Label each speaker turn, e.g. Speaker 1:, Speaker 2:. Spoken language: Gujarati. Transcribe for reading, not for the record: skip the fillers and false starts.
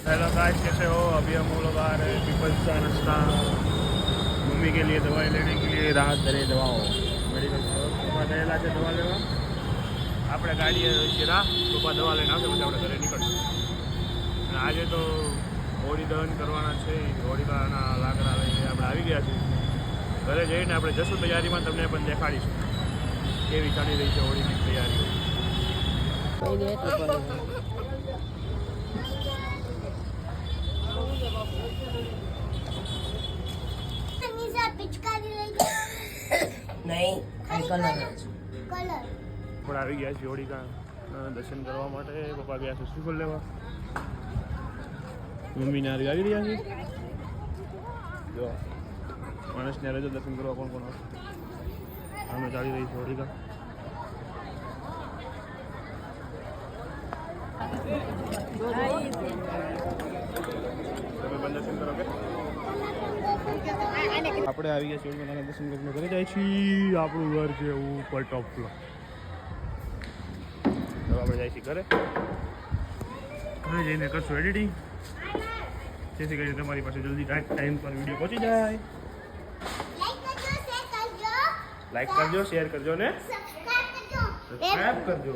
Speaker 1: हेलो गाइस, कैसे हो? अभी हम लोग आ रहे हैं पीपल्स का रास्ता मम्मी के लिए दवाई लेने के लिए राहत दरे दवाओं मेडिकल स्टोर गયેલા છે દવા લેવા. આપણે ગાડીએ રા પપ્પા દવા લઈને આવશે પછી આપણે ઘરે નીકળશું. અને આજે તો હોળી દહન કરવાના છે. હોળીના લાકડા લઈને આપણે આવી ગયા છીએ. ઘરે જઈને આપણે જશું તૈયારીમાં તમને પણ દેખાડીશું કેવી ચાલી રહી છે હોળીની તૈયારીઓ.
Speaker 2: નહીં કલર
Speaker 1: પણ આવી ગયા છે હોળીકા દર્શન કરવા માટે. પપ્પા ગયા છે શ્રીફળ લેવા. મમ્મીને આવી રહ્યા છે. જો માણસને રજો દર્શન કરવા કોણ કોણ આવશે. અમે ચાલી રહી છે હોળીકા. તમે પણ દર્શન કરો કે આપણે આવી ગયા છીએ નાના દર્શન કરીને ઘરે જાય છીએ. આપણું ઘર છે ઉપર ટોપ ફ્લોર. તો આપણે જાય છીએ ઘરે જઈને કરશું એડિટિંગ, જેથી કરીને તમારી પાસે જલ્દી ટાઈમ પર વિડીયો પહોંચી જાય. લાઈક કરજો, શેર કરજો ને સબસ્ક્રાઇબ કરજો.